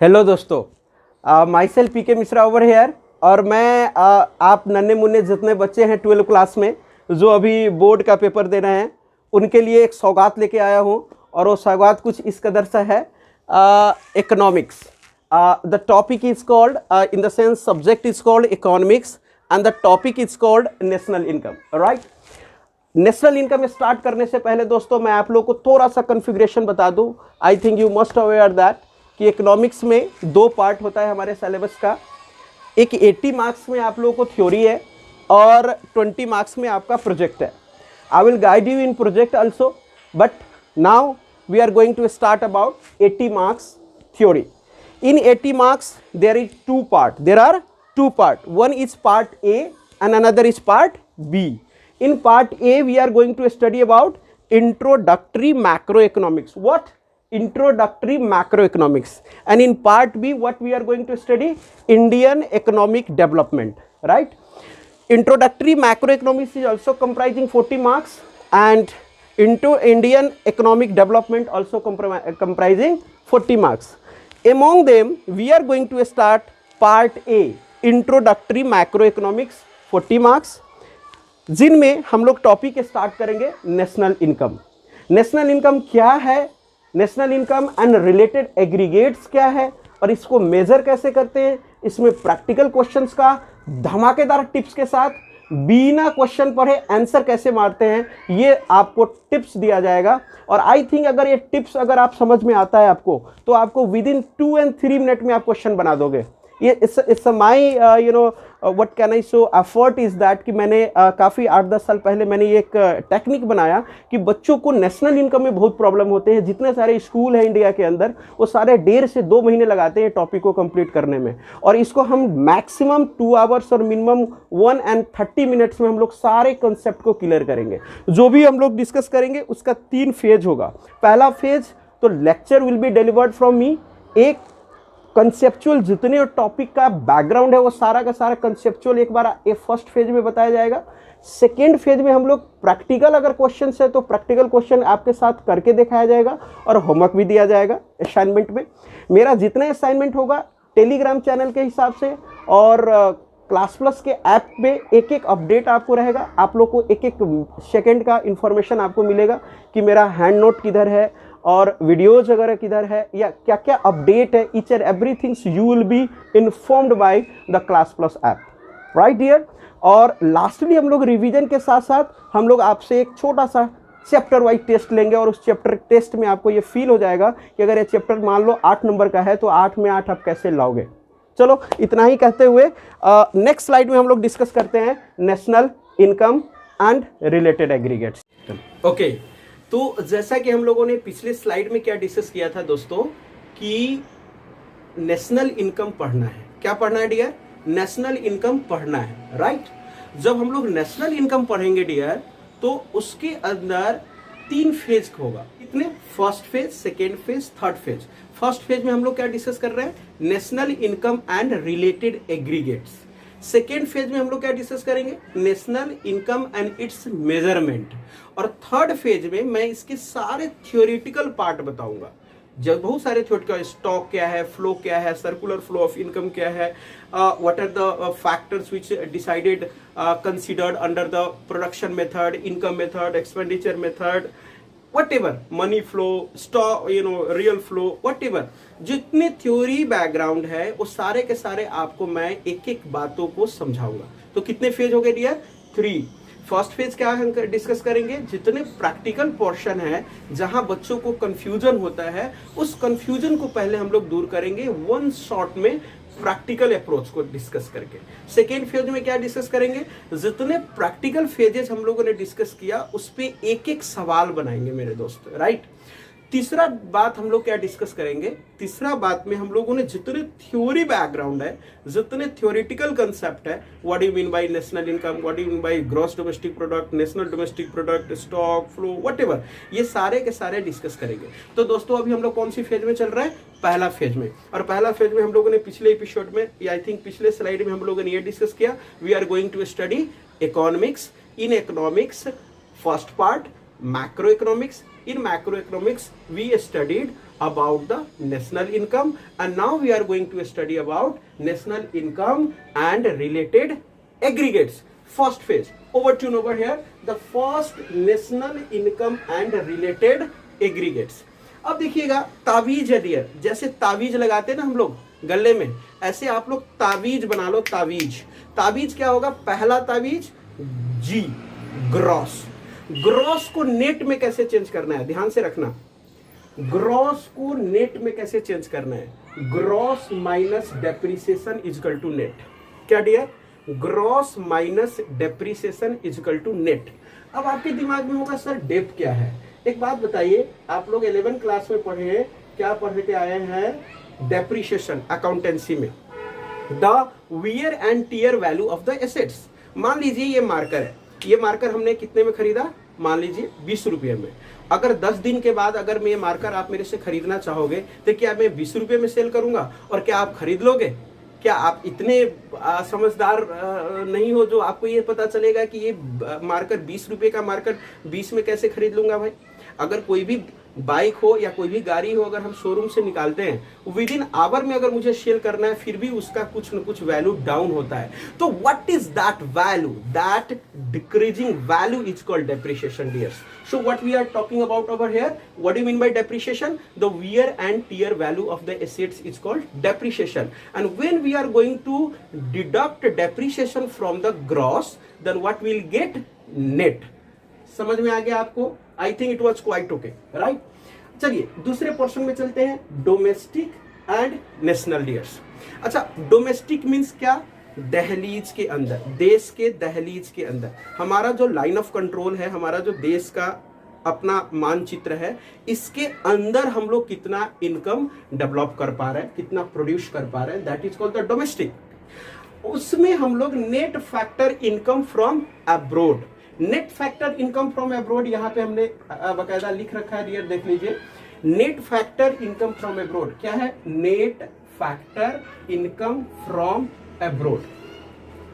Hello दोस्तों, myself P K Mishra over here. और मैं आप नन्हे मुन्ने जितने बच्चे हैं 12 क्लास में जो अभी बोर्ड का पेपर दे रहे हैं उनके लिए एक सौगात लेके आया हूँ। और वो सौगात कुछ इस कदर सा है, economics. The topic is called in the sense subject is called economics and the topic is called national income. Right, national income start करने से पहले दोस्तों मैं आप लोगों को थोड़ा सा कन्फिग्रेशन बता दूं। I think you must aware that कि इकोनॉमिक्स में दो पार्ट होता है हमारे सिलेबस का। एक 80 मार्क्स में आप लोगों को थ्योरी है और 20 मार्क्स में आपका प्रोजेक्ट है। I will guide you in project also, but now we are going to start about 80 marks theory. In 80 marks, there is two part. There are two part. One is part A and another is part B. In part A, we are going to study about introductory macroeconomics. What? Introductory macroeconomics. And in part B, what we are going to study? Indian economic development. Right? Introductory macroeconomics is also comprising 40 marks, and into Indian economic development also comprising 40 marks. Among them, we are going to start part A, introductory macroeconomics, 40 marks, जिनमें हम लोग topic start करेंगे national income. National income क्या है, national income and related aggregates क्या है और इसको मेजर कैसे करते हैं, इसमें प्रैक्टिकल क्वेश्चंस का धमाकेदार टिप्स के साथ बिना क्वेश्चन पढ़े आंसर कैसे मारते हैं, ये आपको टिप्स दिया जाएगा। और आई थिंक अगर ये टिप्स अगर आप समझ में आता है आपको, तो आपको विद इन 2 and 3 मिनट में आप क्वेश्चन बना दोगे। ये it's my you know what can I so effort is that कि मैंने काफ़ी 8-10 साल पहले मैंने ये एक टेक्निक बनाया कि बच्चों को नेशनल इनकम में बहुत प्रॉब्लम होते हैं। जितने सारे स्कूल हैं इंडिया के अंदर वो सारे 1.5 से 2 महीने लगाते हैं टॉपिक को कंप्लीट करने में, और इसको हम मैक्सिमम 2 आवर्स और मिनिमम 1 and 30 मिनट्स में हम लोग सारे कंसेप्ट को क्लियर करेंगे। जो भी हम लोग डिस्कस करेंगे उसका 3 फेज होगा। पहला फेज तो lecture will be delivered from me, एक कंसेप्चुअल जितने टॉपिक का बैकग्राउंड है वो सारा का सारा कंसेप्चुअल एक बार फर्स्ट फेज में बताया जाएगा। सेकेंड फेज में हम लोग प्रैक्टिकल अगर क्वेश्चन है तो प्रैक्टिकल क्वेश्चन आपके साथ करके दिखाया जाएगा और होमवर्क भी दिया जाएगा असाइनमेंट में। मेरा जितना असाइनमेंट होगा टेलीग्राम चैनल के हिसाब से और क्लास प्लस के ऐप में एक एक अपडेट आपको रहेगा। आप लोग को एक एक सेकेंड का इंफॉर्मेशन आपको मिलेगा कि मेरा हैंड नोट किधर है और वीडियोज वगैरह किधर है या क्या क्या अपडेट है। Each and everything you will be informed by the class plus app, right dear. और लास्टली हम लोग रिवीजन के साथ साथ हम लोग आपसे एक छोटा सा चैप्टर वाइज टेस्ट लेंगे और उस चैप्टर टेस्ट में आपको ये फील हो जाएगा कि अगर ये चैप्टर मान लो 8 नंबर का है तो 8 में 8 आप कैसे लाओगे। चलो इतना ही कहते हुए नेक्स्ट स्लाइड में हम लोग डिस्कस करते हैं national income and related aggregates. Okay, तो जैसा कि हम लोगों ने पिछले स्लाइड में क्या डिस्कस किया था दोस्तों कि नेशनल इनकम पढ़ना है। क्या पढ़ना है डियर? नेशनल इनकम पढ़ना है, राइट। जब हम लोग नेशनल इनकम पढ़ेंगे डियर तो उसके अंदर 3 फेज होगा। कितने? First phase, second phase, third phase. First phase में हम लोग क्या डिस्कस कर रहे हैं? National income and related aggregates. Second phase में हम लोग क्या डिस्कस करेंगे? National income and it's measurement. और थर्ड फेज में मैं इसके सारे थ्योरेटिकल पार्ट बताऊंगा। जब बहुत सारे थ्योरेटिकल, स्टॉक क्या है, फ्लो क्या है, सर्कुलर फ्लो ऑफ इनकम क्या है, what are the factors which decided considered under the production method, income method, expenditure method, whatever, money flow, stock, you know, real flow, whatever, जितने theory background है वो सारे के सारे आपको मैं एक एक बातों को समझाऊंगा। तो कितने फेज हो गए डियर? 3। फर्स्ट फेज क्या हम डिस्कस करेंगे? जितने प्रैक्टिकल पोर्शन है जहां बच्चों को कंफ्यूजन होता है उस कंफ्यूजन को पहले हम लोग दूर करेंगे वन शॉट में प्रैक्टिकल अप्रोच को डिस्कस करके। सेकेंड फेज में क्या डिस्कस करेंगे? जितने प्रैक्टिकल फेजेस हम लोगों ने डिस्कस किया उस पे एक एक सवाल बनाएंगे मेरे दोस्त, राइट। तीसरा बात हम लोग क्या डिस्कस करेंगे? तीसरा बात में हम लोगों ने जितने थ्योरी बैकग्राउंड है, जितने थ्योरेटिकल कंसेप्ट है, what do you mean bye national income, what do you mean by gross domestic product, national domestic product, stock flow, whatever, ये सारे के सारे डिस्कस करेंगे। तो दोस्तों अभी हम लोग कौन सी फेज में चल रहा है? पहला फेज में। और पहला फेज में हम लोगों ने पिछले एपिसोड में या आई थिंक पिछले स्लाइड में हम लोगों ने ये डिस्कस किया, we are going to study economics. In economics first part macro economics In macroeconomics, we studied about the national income, and now we are going to study about national income and related aggregates. First phase, overtune over here, the first national income and related aggregates. अब देखिएगा तावीज है dear, जैसे तावीज लगाते हैं ना हम लोग गले में, ऐसे आप लोग तावीज बना लो। तावीज, तावीज क्या होगा? पहला तावीज जी, ग्रॉस। ग्रॉस को नेट में कैसे चेंज करना है, ध्यान से रखना। ग्रॉस को नेट में कैसे चेंज करना है? Gross minus depreciation equal to net. क्या dear? Gross minus depreciation equal to net. अब आपके दिमाग में होगा सर डेप क्या है? एक बात बताइए, आप लोग 11 क्लास में पढ़े हैं, क्या पढ़ के आए हैं? डेप्रिसिएशन अकाउंटेंसी में, the wear and tear value of the assets. मान लीजिए ये मार्कर है, ये मार्कर हमने कितने में खरीदा? मान लीजिए 20 रुपये में। अगर 10 दिन के बाद अगर मैं ये मार्कर आप मेरे से खरीदना चाहोगे तो क्या मैं 20 रुपये में सेल करूंगा? और क्या आप खरीद लोगे? क्या आप इतने समझदार नहीं हो जो आपको ये पता चलेगा कि ये मार्कर 20 रुपये का मार्कर 20 में कैसे खरीद लूंगा? भाई अगर कोई भी बाइक हो या कोई भी गाड़ी हो, अगर हम शोरूम से निकालते हैं, विद इन आवर में अगर मुझे सेल करना है, फिर भी उसका कुछ न कुछ वैल्यू डाउन होता है। तो what is that value? That decreasing value is called depreciation dears. So what we are talking about over here, what do you mean by depreciation? The wear and tear value of the assets is called depreciation. And when we are going to deduct depreciation from the gross, then what will get? Net. समझ में आ गया आपको? I think it was quite okay, right? चलिए दूसरे portion में चलते हैं, डोमेस्टिक एंड नेशनल डियर्स। अच्छा, डोमेस्टिक मीन्स क्या? दहलीज के अंदर, देश के दहलीज के अंदर हमारा जो लाइन ऑफ कंट्रोल है, हमारा जो देश का अपना मानचित्र है, इसके अंदर हम लोग कितना इनकम डेवलप कर पा रहे हैं, कितना प्रोड्यूस कर पा रहे हैं, that is called the domestic. उसमें हम लोग net factor income from abroad, net factor income from abroad यहां पे हमने बकायदा लिख रखा है डियर, देख लीजिए। Net factor income from abroad क्या है? Net factor income from abroad,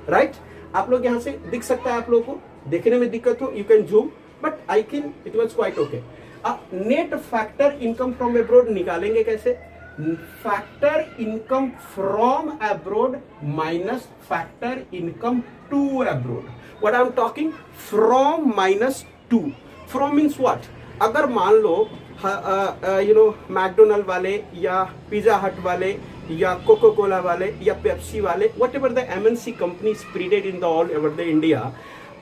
right? आप लोग यहां से दिख सकता है, आप लोगों को देखने में दिक्कत हो, you can zoom, but I think it was quite okay. अब net factor income from abroad निकालेंगे कैसे? Factor income from abroad minus factor income to abroad. What I'm talking from minus to. From means what? अगर मान लो McDonald वाले या pizza हट वाले या कोको कोला वाले या पेप्सी वाले, whatever the MNC company spreaded in the all over the India,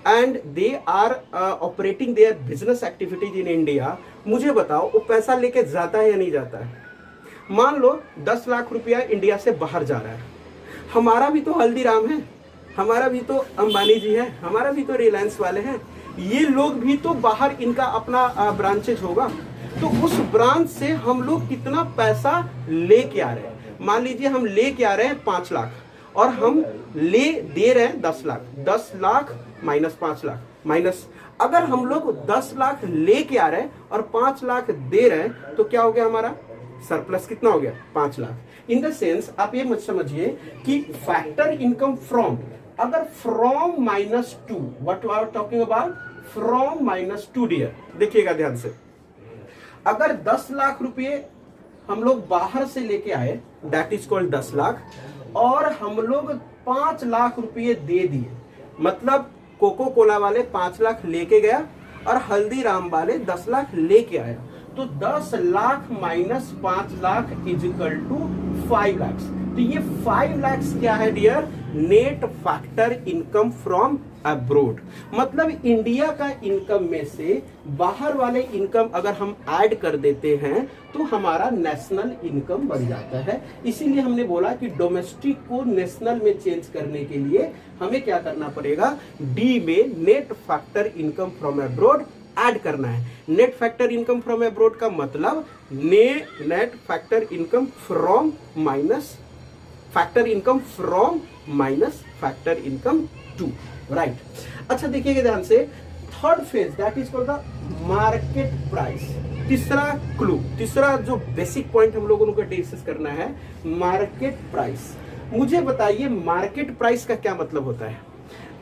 and they are operating their business activities in India, मुझे बताओ वो पैसा लेके जाता है या नहीं जाता है? मान लो 10 लाख रुपया इंडिया से बाहर जा रहा है, हमारा भी तो हल्दीराम है, हमारा भी तो अंबानी जी है, हमारा भी तो रिलायंस वाले हैं, ये लोग भी तो बाहर इनका अपना ब्रांचेज होगा। तो उस ब्रांच से हम लोग कितना पैसा लेके आ रहे हैं? मान लीजिए हम लेके आ रहे हैं 5 लाख और हम दे रहे हैं 10 लाख। 10 लाख माइनस 5 लाख माइनस, अगर हम लोग 10 लाख लेके आ रहे हैं और 5 लाख दे रहे हैं तो क्या हो गया? हमारा सरप्लस कितना हो गया? 5 लाख। इन द सेंस आप ये मत समझिए कि फैक्टर इनकम फ्रॉम, अगर from minus two, what we are talking about? From minus two dear, देखिएगा ध्यान से। अगर 10 लाख रुपए हम लोग बाहर से लेके आए, दैट इज कॉल्ड 10 लाख, और हम लोग 5 लाख रुपए दे दिए, मतलब कोको कोला वाले 5 लाख लेके गया और हल्दीराम वाले 10 लाख लेके आया, तो 10 lakh minus 5 lakh is equal to 5 lakh. तो ये 5 लाख क्या है dear? Net factor income from abroad. मतलब इंडिया का इनकम में से बाहर वाले इनकम अगर हम ऐड कर देते हैं तो हमारा नेशनल इनकम बन जाता है। इसीलिए हमने बोला कि डोमेस्टिक को नेशनल में चेंज करने के लिए हमें क्या करना पड़ेगा? डी में net factor income from abroad add करना है। Net factor income from abroad का मतलब net factor income from minus factor income from minus factor income two, right? अच्छा देखिएगा ध्यान से, third phase that is called the market price. तीसरा clue, तीसरा जो बेसिक पॉइंट हम लोगों को डिस्कस करना है, मार्केट प्राइस। मुझे बताइए मार्केट प्राइस का क्या मतलब होता है?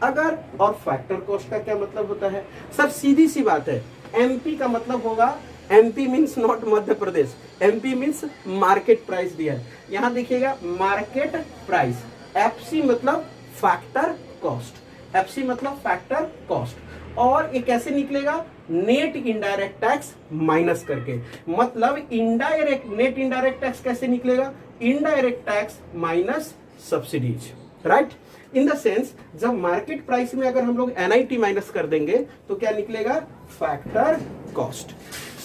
अगर और फैक्टर कॉस्ट का क्या मतलब होता है? सर सीधी सी बात है, एमपी का मतलब होगा MP means not Madhya Pradesh, MP means market price दिया है। यहां देखिएगा मार्केट प्राइस, एफसी मतलब फैक्टर कॉस्ट, एफसी मतलब फैक्टर कॉस्ट, और ये कैसे निकलेगा, नेट इनडायरेक्ट टैक्स माइनस करके, मतलब इनडायरेक्ट, नेट इनडायरेक्ट टैक्स कैसे निकलेगा, indirect tax minus subsidies, right. In the sense जब मार्केट प्राइस में अगर हम लोग एनआईटी माइनस कर देंगे तो क्या निकलेगा, फैक्टर कॉस्ट।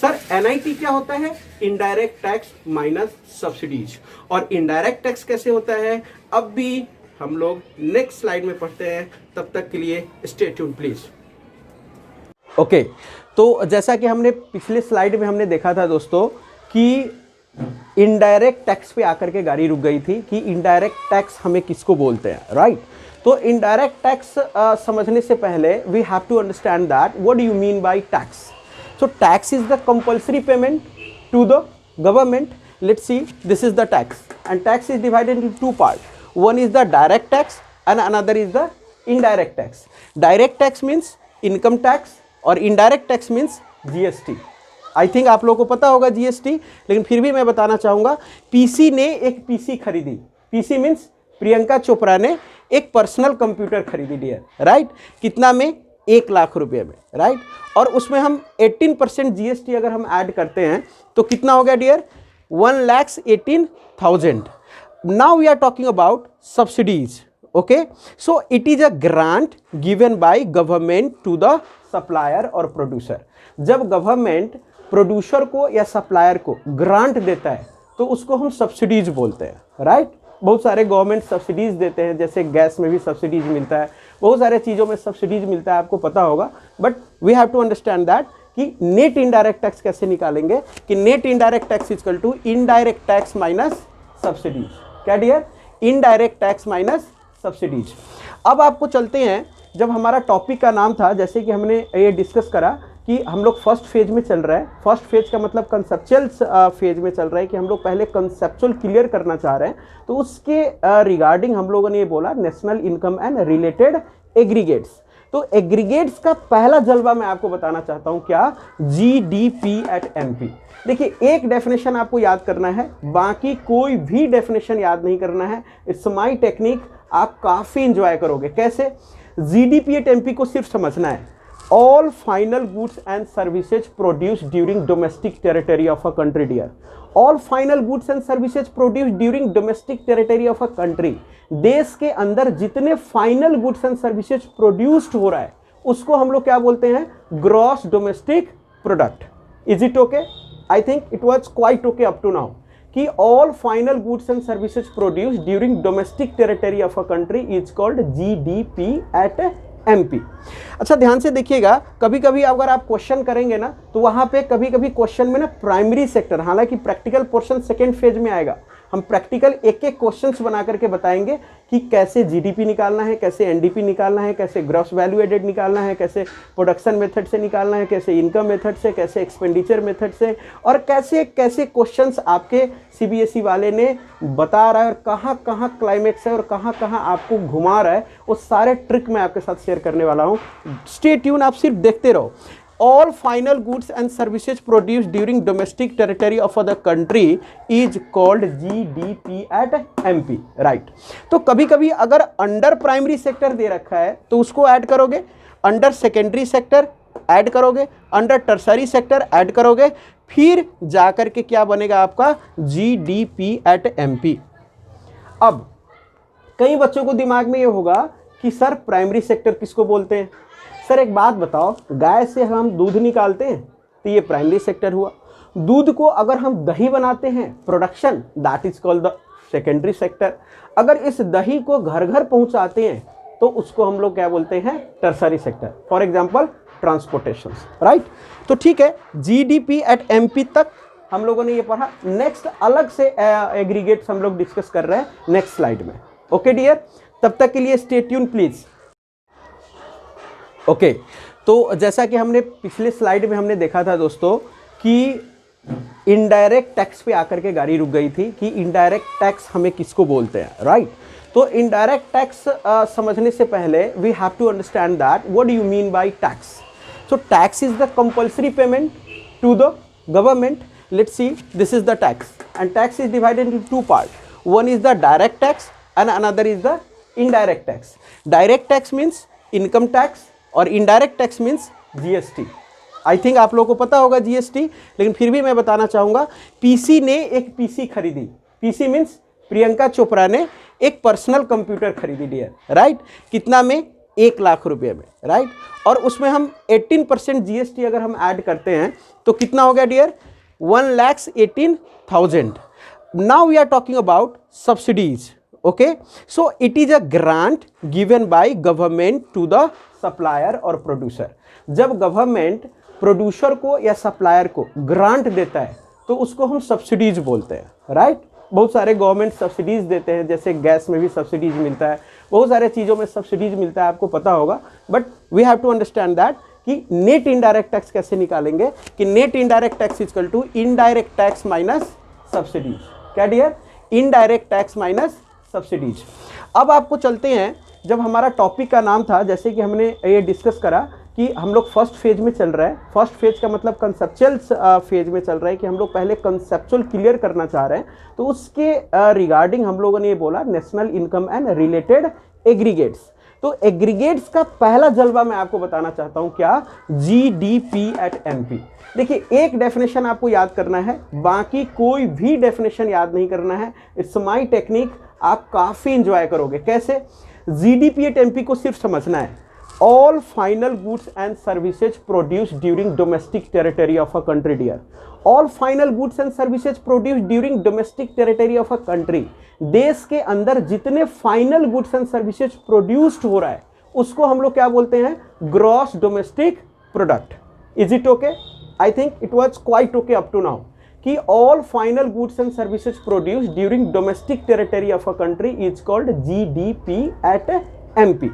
सर एनआईटी क्या होता है, इनडायरेक्ट टैक्स माइनस सब्सिडीज, और इनडायरेक्ट टैक्स कैसे होता है अब भी हम लोग नेक्स्ट स्लाइड में पढ़ते हैं, तब तक के लिए स्टे ट्यून्ड प्लीज। ओके, तो जैसा कि हमने पिछले स्लाइड में हमने देखा था दोस्तों कि इनडायरेक्ट टैक्स पे आकर के गाड़ी रुक गई थी कि इनडायरेक्ट टैक्स हमें किसको बोलते हैं, राइट। तो इनडायरेक्ट टैक्स समझने से पहले we have to understand that what do you mean by tax. So tax is the compulsory payment to the government. Let's see, this is the tax and tax is divided into two part, one is the direct tax and another is the indirect tax. Direct tax means income tax और indirect tax means GST. I think आप लोगों को पता होगा GST, लेकिन फिर भी मैं बताना चाहूँगा। पीसी ने एक पीसी खरीदी, पीसी मीन्स प्रियंका चोपड़ा ने एक पर्सनल कंप्यूटर खरीदी डियर, राइट। कितना में, 1 लाख रुपये में, राइट। और उसमें हम 18% GST अगर हम ऐड करते हैं तो कितना हो गया dear, 1,18,000। Now we are talking about subsidies, okay? So it is a grant given by government to the supplier or producer. जब गवर्नमेंट प्रोड्यूसर को या सप्लायर को ग्रांट देता है तो उसको हम सब्सिडीज बोलते हैं, राइट। बहुत सारे गवर्नमेंट सब्सिडीज देते हैं, जैसे गैस में भी सब्सिडीज मिलता है, बहुत सारे चीज़ों में सब्सिडीज मिलता है, आपको पता होगा। But we have to understand that कि नेट इनडायरेक्ट टैक्स कैसे निकालेंगे, कि net indirect tax equal to indirect tax minus subsidies. क्या dear, indirect tax minus subsidies. अब आपको चलते हैं, जब हमारा टॉपिक का नाम था, जैसे कि हमने ये डिस्कस करा कि हम लोग फर्स्ट फेज में चल रहे हैं। फर्स्ट फेज का मतलब कंसेप्चुअल फेज में चल रहा है कि हम लोग पहले कंसेप्चुअल क्लियर करना चाह रहे हैं। तो उसके रिगार्डिंग हम लोगों ने ये बोला national income and related aggregates. तो एग्रीगेट्स का पहला जलवा मैं आपको बताना चाहता हूं, क्या, जीडीपी एट एमपी। देखिए एक डेफिनेशन आपको याद करना है, बाकी कोई भी डेफिनेशन याद नहीं करना है। इट्स माय टेक्निक, आप काफी इंजॉय करोगे। कैसे, जीडीपी एट एमपी को सिर्फ समझना है, all final goods and services produced during domestic territory of a country dear. All final goods and services produced during domestic territory of a country. देश के अंदर जितने final goods and services produced हो रहा है उसको हम लोग क्या बोलते हैं, gross domestic product. Is it okay? I think it was quite okay up to now कि all final goods and services produced during domestic territory of a country is called GDP at MP. अच्छा ध्यान से देखिएगा, कभी कभी अगर आप question करेंगे ना तो वहां पे कभी कभी क्वेश्चन में ना प्राइमरी सेक्टर, हालांकि प्रैक्टिकल पोर्शन सेकेंड फेज में आएगा, हम प्रैक्टिकल एक एक क्वेश्चंस बना करके बताएंगे कि कैसे जीडीपी निकालना है, कैसे एनडीपी निकालना है, कैसे ग्रॉस वैल्यू एडेड निकालना है, कैसे प्रोडक्शन मेथड से निकालना है, कैसे इनकम मेथड से, कैसे एक्सपेंडिचर मेथड से, और कैसे कैसे क्वेश्चंस आपके सीबीएसई वाले ने बता रहा है, और कहाँ कहाँ क्लाइमेक्स है और कहाँ कहाँ आपको घुमा रहा है, वो सारे ट्रिक मैं आपके साथ शेयर करने वाला हूँ। स्टे ट्यून, आप सिर्फ देखते रहो। All final goods and services produced during domestic territory of the country is called GDP at MP, right? तो कभी कभी अगर अंडर प्राइमरी सेक्टर दे रखा है तो उसको ऐड करोगे, अंडर सेकेंडरी सेक्टर ऐड करोगे, अंडर टर्सरी सेक्टर ऐड करोगे, फिर जाकर के क्या बनेगा आपका GDP at MP। अब कई बच्चों को दिमाग में ये होगा कि सर प्राइमरी सेक्टर किसको बोलते हैं। सर एक बात बताओ, गाय से हम दूध निकालते हैं तो ये प्राइमरी सेक्टर हुआ। दूध को अगर हम दही बनाते हैं, production, that is called the secondary sector. अगर इस दही को घर घर पहुंचाते हैं तो उसको हम लोग क्या बोलते हैं, tertiary sector. For example transportation, right. तो ठीक है, जीडीपी एट एमपी तक हम लोगों ने ये पढ़ा। नेक्स्ट अलग से एग्रीगेट्स हम लोग डिस्कस कर रहे हैं नेक्स्ट स्लाइड में। ओके डियर, तब तक के लिए स्टे ट्यून प्लीज। ओके, तो जैसा कि हमने पिछले स्लाइड में हमने देखा था दोस्तों कि इनडायरेक्ट टैक्स पे आकर के गाड़ी रुक गई थी कि इनडायरेक्ट टैक्स हमें किसको बोलते हैं, राइट। तो इनडायरेक्ट टैक्स समझने से पहले we have to understand that what do you mean by tax. So tax is the compulsory payment to the Government, let's see, this is the tax, and tax is divided into two parts. One is the direct tax and another is the indirect tax. Direct tax means income tax और indirect tax means GST. I think आप लोगों को पता होगा GST, लेकिन फिर भी मैं बताना चाहूँगा। पीसी ने एक पीसी खरीदी, पीसी मीन्स प्रियंका चोपड़ा ने एक पर्सनल कंप्यूटर खरीदी डियर, राइट। कितना में? 1 लाख रुपये में, राइट। और उसमें हम 18% GST अगर हम ऐड करते हैं तो कितना हो गया dear? 1,18,000. Now we are talking about subsidies. Okay, so it is a grant given by government to the supplier or producer. जब गवर्नमेंट प्रोड्यूसर को या सप्लायर को ग्रांट देता है तो उसको हम सब्सिडीज बोलते हैं, राइट। बहुत सारे गवर्नमेंट सब्सिडीज देते हैं, जैसे गैस में भी सब्सिडीज मिलता है, बहुत सारे चीज़ों में सब्सिडीज मिलता है, आपको पता होगा। But we have to understand that कि नेट इनडायरेक्ट टैक्स कैसे निकालेंगे, कि net indirect tax equal to indirect tax minus subsidies. क्या dear? Indirect tax minus subsidies. अब आपको चलते हैं, जब हमारा टॉपिक का नाम था, जैसे कि हमने ये डिस्कस करा कि हम लोग फर्स्ट फेज में चल रहा है। फर्स्ट फेज का मतलब कंसेप्चुअल फेज में चल रहा है कि हम लोग पहले कंसेप्चुअल क्लियर करना चाह रहे हैं। तो उसके रिगार्डिंग हम लोगों ने ये बोला national income and related aggregates. तो एग्रीगेट्स का पहला जलवा मैं आपको बताना चाहता हूँ, क्या? GDP at MP। देखिए, एक डेफिनेशन आपको याद करना है, बाकी कोई भी डेफिनेशन याद नहीं करना है। इट्स माई टेक्निक, आप काफ़ी इंजॉय करोगे। कैसे? GDP एट MP को सिर्फ समझना है, all final goods and services produce during domestic territory of a country dear. All final goods and services produce during domestic territory of a country. देश के अंदर जितने final goods and services produced हो रहा है उसको हम लोग क्या बोलते हैं? Gross domestic product. Is it okay? I think it was quite okay up to now कि all final goods and services produce during domestic territory of a country is called GDP at MP।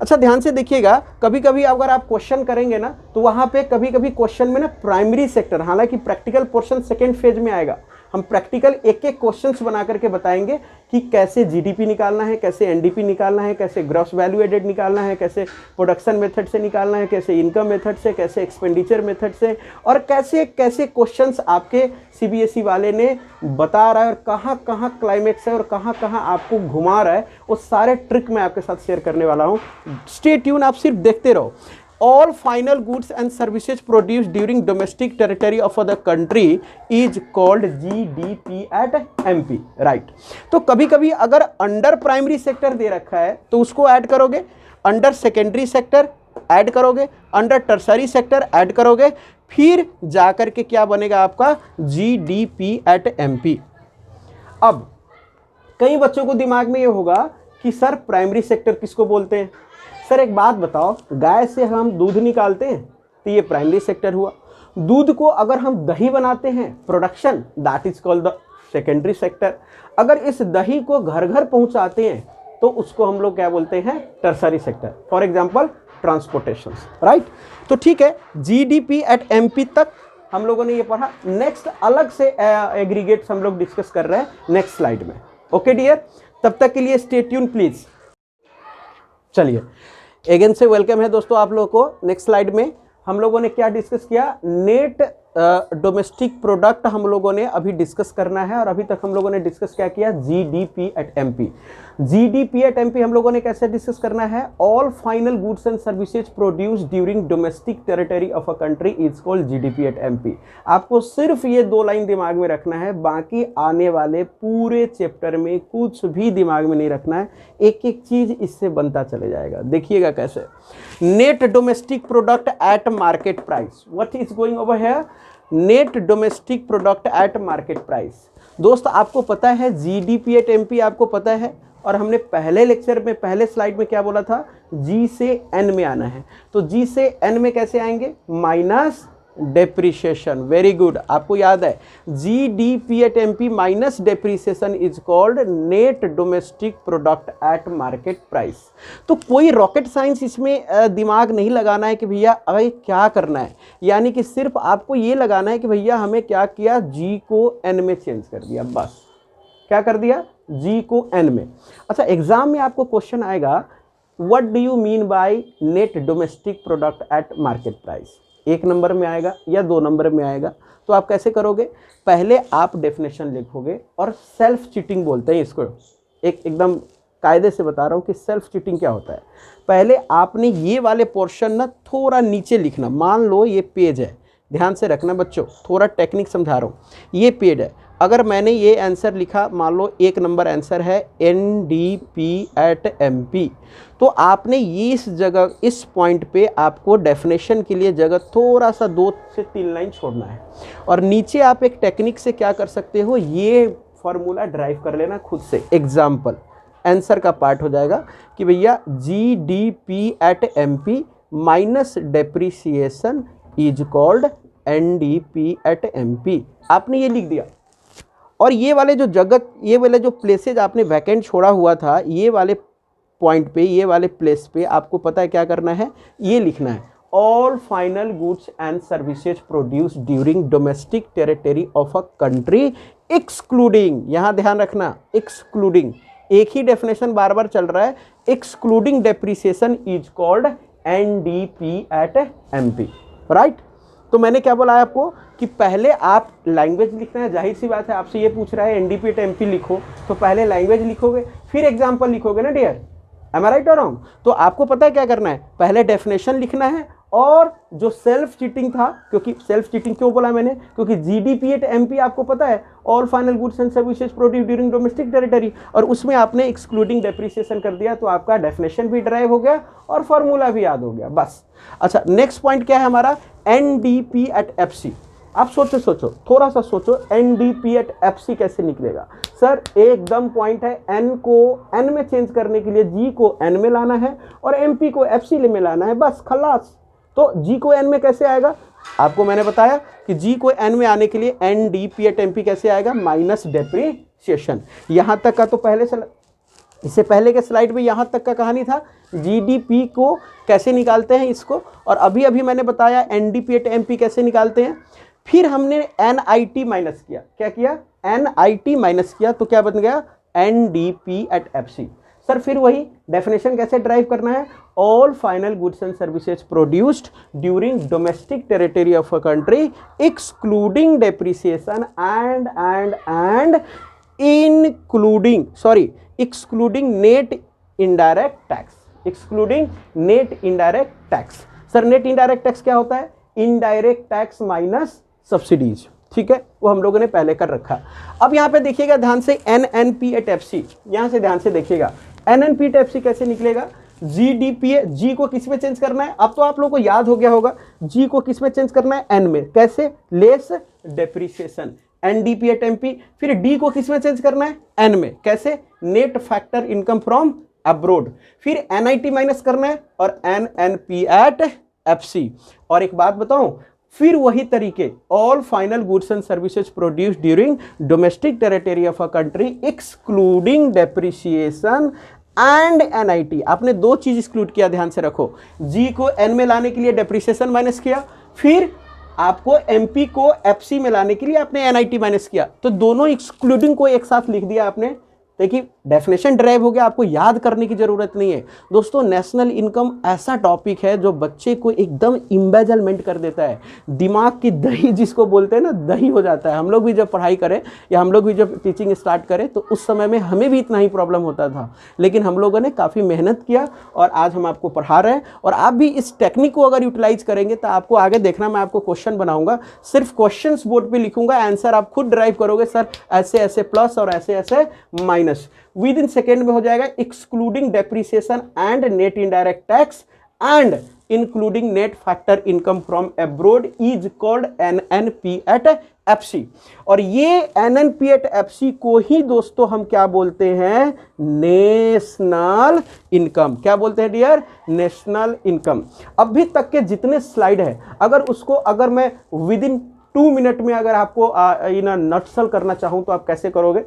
अच्छा, ध्यान से देखिएगा, कभी कभी अगर आप question करेंगे ना तो वहां पे कभी कभी क्वेश्चन में ना प्राइमरी सेक्टर, हालांकि प्रैक्टिकल पोर्शन सेकेंड फेज में आएगा, हम प्रैक्टिकल एक एक क्वेश्चंस बना करके बताएंगे कि कैसे GDP निकालना है, कैसे NDP निकालना है, कैसे ग्रॉस वैल्यू एडेड निकालना है, कैसे प्रोडक्शन मेथड से निकालना है, कैसे इनकम मेथड से, कैसे एक्सपेंडिचर मेथड से, और कैसे कैसे क्वेश्चंस आपके CBSE वाले ने बता रहा है, और कहाँ कहाँ क्लाइमेक्स है और कहाँ कहाँ आपको घुमा रहा है, वो सारे ट्रिक मैं आपके साथ शेयर करने वाला हूँ। स्टे ट्यून, आप सिर्फ देखते रहो। All final goods and services produced during domestic territory of the country is called GDP at MP, right? तो कभी कभी अगर अंडर प्राइमरी सेक्टर दे रखा है तो उसको ऐड करोगे, अंडर सेकेंडरी सेक्टर ऐड करोगे, अंडर टर्सरी सेक्टर ऐड करोगे, फिर जाकर के क्या बनेगा आपका? GDP at MP। अब कई बच्चों को दिमाग में ये होगा कि सर प्राइमरी सेक्टर किसको बोलते हैं? सर एक बात बताओ, गाय से हम दूध निकालते हैं तो ये प्राइमरी सेक्टर हुआ। दूध को अगर हम दही बनाते हैं, production, that is called the secondary sector. अगर इस दही को घर घर पहुंचाते हैं तो उसको हम लोग क्या बोलते हैं? Tertiary sector. For example transportation, right. तो ठीक है, GDP एट MP तक हम लोगों ने ये पढ़ा। नेक्स्ट अलग से एग्रीगेट्स हम लोग डिस्कस कर रहे हैं नेक्स्ट स्लाइड में। ओके डियर, तब तक के लिए स्टे ट्यून प्लीज। चलिए, अगेन से वेलकम है दोस्तों आप लोगों को। नेक्स्ट स्लाइड में हम लोगों ने क्या डिस्कस किया? नेट डोमेस्टिक प्रोडक्ट हम लोगों ने अभी डिस्कस करना है, और अभी तक हम लोगों ने डिस्कस क्या किया? GDP at MP। GDP at MP हम लोगों ने कैसे डिस्कस करना है? All final goods and services produce during domestic territory of a country is called GDP at MP। आपको सिर्फ ये 2 लाइन दिमाग में रखना है, बाकी आने वाले पूरे चैप्टर में कुछ भी दिमाग में नहीं रखना है, एक एक चीज इससे बनता चले जाएगा। देखिएगा कैसे। Net domestic product at market price, what is going over here? Net domestic product at market price. दोस्त आपको पता है GDP एट MP आपको पता है, और हमने पहले लेक्चर में पहले स्लाइड में क्या बोला था? G से N में आना है। तो G से N में कैसे आएंगे? Minus depreciation. वेरी गुड, आपको याद है GDP at MP minus depreciation is called net domestic product at market price. तो कोई रॉकेट साइंस इसमें दिमाग नहीं लगाना है कि भैया अरे क्या करना है, यानी कि सिर्फ आपको ये लगाना है कि भैया हमें क्या किया? G को N में चेंज कर दिया, बस। क्या कर दिया? G को N में। अच्छा, एग्जाम में आपको क्वेश्चन आएगा, what do you mean by net domestic product at market price? 1 number में आएगा या 2 नंबर में आएगा। तो आप कैसे करोगे, पहले आप डेफिनेशन लिखोगे, और सेल्फ चीटिंग बोलते हैं इसको, एकदम कायदे से बता रहा हूँ कि सेल्फ चीटिंग क्या होता है। पहले आपने ये वाले पोर्शन ना थोड़ा नीचे लिखना। मान लो ये पेज है, ध्यान से रखना बच्चों, थोड़ा टेक्निक समझा रहा हूँ। ये पेज है, अगर मैंने ये आंसर लिखा, मान लो 1 नंबर आंसर है NDP@MP, तो आपने ये इस जगह, इस पॉइंट पे आपको डेफिनेशन के लिए जगह थोड़ा सा 2 से 3 लाइन छोड़ना है। और नीचे आप एक टेक्निक से क्या कर सकते हो, ये फॉर्मूला ड्राइव कर लेना खुद से। एग्जाम्पल आंसर का पार्ट हो जाएगा कि भैया GDP@MP minus depreciation is called NDP@MP। आपने ये लिख दिया, और ये वाले जो ये वाले जो प्लेसेज आपने वैकेंट छोड़ा हुआ था, ये वाले पॉइंट पे, ये वाले प्लेस पे आपको पता है क्या करना है, ये लिखना है, all final goods and services produce during domestic territory of a country excluding, यहाँ ध्यान रखना, एक्सक्लूडिंग, एक ही डेफिनेशन बार बार चल रहा है, excluding depreciation is called NDP@MP, right. तो मैंने क्या बोला है आपको कि पहले आप लैंग्वेज लिखना है। जाहिर सी बात है, आपसे ये पूछ रहा है NDP@MP लिखो, तो पहले लैंग्वेज लिखोगे, फिर एग्जाम्पल लिखोगे ना डियर, एम आई राइट और रॉन्ग। तो आपको पता है क्या करना है, पहले डेफिनेशन लिखना है, और जो सेल्फ चीटिंग था, क्योंकि सेल्फ चीटिंग क्यों बोला मैंने, क्योंकि GDP@MP आपको पता है all final goods and services produce during domestic territory, और उसमें आपने एक्सक्लूडिंग डेप्रीसिएशन कर दिया, तो आपका डेफिनेशन भी ड्राइव हो गया और फॉर्मूला भी याद हो गया, बस। अच्छा, नेक्स्ट पॉइंट क्या है हमारा, NDP@FC। आप सोचो, थोड़ा सा सोचो, NDP@FC कैसे निकलेगा। सर एकदम पॉइंट है, N को N में चेंज करने के लिए G को N में लाना है और MP को FC में लाना है, बस खलास। तो G को N में कैसे आएगा, आपको मैंने बताया कि G को N में आने के लिए NDP@MP कैसे आएगा, माइनस डेप्रीसिएशन। यहाँ तक का तो पहले से, इससे पहले के स्लाइड में यहाँ तक का कहानी था, GDP को कैसे निकालते हैं इसको, और अभी अभी मैंने बताया NDP@MP कैसे निकालते हैं। फिर हमने NIT माइनस किया, क्या किया, NIT माइनस किया, तो क्या बन गया, NDP@FC। सर फिर वही डेफिनेशन कैसे ड्राइव करना है, all final goods and services produced during domestic territory of a country excluding depreciation and excluding net indirect tax, excluding net indirect tax. Sir net indirect tax क्या होता है, indirect tax minus subsidies, ठीक है, वो हम लोगों ने पहले कर रखा। अब यहाँ पे देखिएगा ध्यान से, NNP@FC, यहाँ से ध्यान से देखिएगा, NNP@FC कैसे निकलेगा, G को किस में चेंज करना है, अब तो आप लोगों को याद हो गया होगा, G को किस में चेंज करना है, N में, कैसे, लेस डेप्रीसिएशन, NDP@MP। फिर D को किस में चेंज करना है, N में, कैसे, net factor income from abroad. फिर NIT माइनस करना है और NNP@FC। और एक बात बताऊं, फिर वही तरीके, all final goods and services produce during domestic territory of a country excluding depreciation and NIT। आपने 2 चीज एक्सक्लूड किया, ध्यान से रखो, G को N में लाने के लिए डेप्रीसिएशन माइनस किया, फिर आपको MP को FC में लाने के लिए आपने NIT माइनस किया, तो दोनों एक्सक्लूडिंग को एक साथ लिख दिया आपने। देखिए डेफिनेशन ड्राइव हो गया, आपको याद करने की जरूरत नहीं है। दोस्तों नेशनल इनकम ऐसा टॉपिक है जो बच्चे को एकदम इम्बेजलमेंट कर देता है, दिमाग की दही जिसको बोलते हैं ना, दही हो जाता है। हम लोग भी जब पढ़ाई करें या हम लोग भी जब टीचिंग स्टार्ट करें तो उस समय में हमें भी इतना ही प्रॉब्लम होता था, लेकिन हम लोगों ने काफ़ी मेहनत किया और आज हम आपको पढ़ा रहे हैं। और आप भी इस टेक्निक को अगर यूटिलाइज करेंगे तो आपको आगे देखना, मैं आपको क्वेश्चन बनाऊंगा, सिर्फ क्वेश्चन बोर्ड पर लिखूंगा, आंसर आप खुद ड्राइव करोगे, सर ऐसे ऐसे प्लस और ऐसे ऐसे माइनस, विद इन सेकेंड में हो जाएगा। Excluding depreciation and net indirect tax and including net factor income from abroad is called NNP@FC। और ये NNP@FC को ही दोस्तों हम क्या बोलते हैं, नेशनल इनकम। क्या बोलते हैं डियर, नेशनल इनकम। अभी तक के जितने स्लाइड है, अगर मैं विद इन 2 मिनट में अगर आपको नटसल करना चाहूं तो आप कैसे करोगे।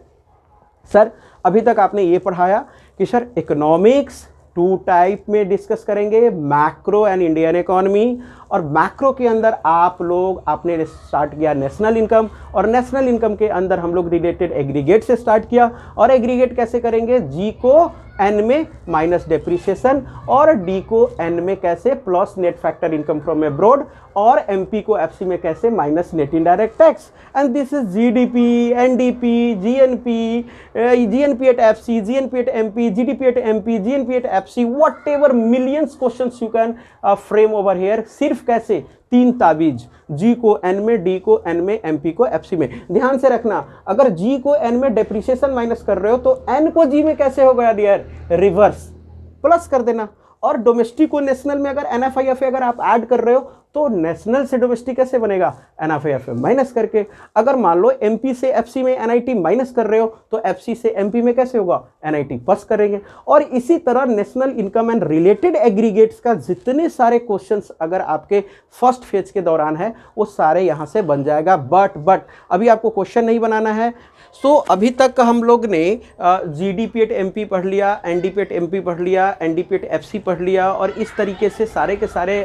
सर अभी तक आपने ये पढ़ाया कि सर इकोनॉमिक्स 2 टाइप में डिस्कस करेंगे, मैक्रो एंड इंडियन इकोनॉमी। और मैक्रो के अंदर आप लोग आपने स्टार्ट किया नेशनल इनकम, और नेशनल इनकम के अंदर हम लोग रिलेटेड एग्रीगेट से स्टार्ट किया। और एग्रीगेट कैसे करेंगे, G को N में माइनस डेप्रीसिएशन और D को N में कैसे plus net factor income from abroad. और एमपी को एफसी में कैसे, minus net indirect tax. And this is GDP, NDP, GNP, GNP at FC, GNP at MP, GDP at MP, GNP at FC, whatever millions questions you can frame over here. सिर्फ कैसे, 3 ताबीज, जी को N में, D को N में, MP को FC में। ध्यान से रखना, अगर जी को एन में डेप्रिसिएशन माइनस कर रहे हो तो एन को जी में कैसे होगा डियर, रिवर्स, प्लस कर देना। और डोमेस्टिक को नेशनल में अगर एनएफआईएफए अगर आप ऐड कर रहे हो तो नेशनल से डोमेस्टिक कैसे बनेगा, एनएफआईएफए माइनस करके। अगर मान लो एमपी से एफसी में एनआईटी माइनस कर रहे हो तो एफसी से एमपी में कैसे होगा, एनआईटी प्लस करेंगे। और इसी तरह national income and related aggregates का जितने सारे क्वेश्चंस अगर आपके फर्स्ट फेज के दौरान है वो सारे यहाँ से बन जाएगा। बट अभी आपको क्वेश्चन नहीं बनाना है। सो अभी तक हम लोग ने जीडीपी एट एमपी पढ़ लिया, एनडीपी एट एमपी पढ़ लिया, एनडीपी एट एफसी पढ़ लिया, और इस तरीके से सारे के सारे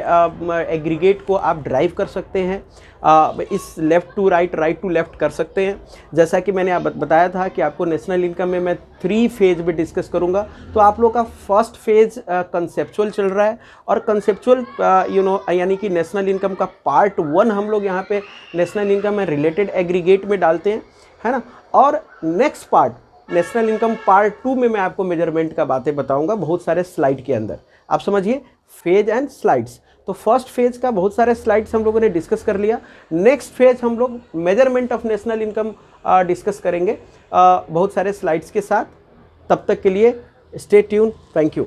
एग्रीगेट को आप ड्राइव कर सकते हैं। इस left to right, right to left कर सकते हैं। जैसा कि मैंने बताया था कि आपको नेशनल इनकम में मैं 3 फेज में डिस्कस करूंगा। तो आप लोग का फर्स्ट फेज कंसेप्चुअल चल रहा है, और कंसेप्चुअल यानी कि नेशनल इनकम का पार्ट 1 हम लोग यहाँ पे नेशनल इनकम में रिलेटेड एग्रीगेट में डालते हैं, है ना। और next part national income part 2 में मैं आपको मेजरमेंट का बातें बताऊंगा बहुत सारे स्लाइड के अंदर। आप समझिए, फेज एंड स्लाइड्स। तो फर्स्ट फेज का बहुत सारे स्लाइड्स हम लोगों ने डिस्कस कर लिया। नेक्स्ट फेज हम लोग measurement of national income discuss करेंगे बहुत सारे स्लाइड्स के साथ। तब तक के लिए स्टे ट्यून, थैंक यू।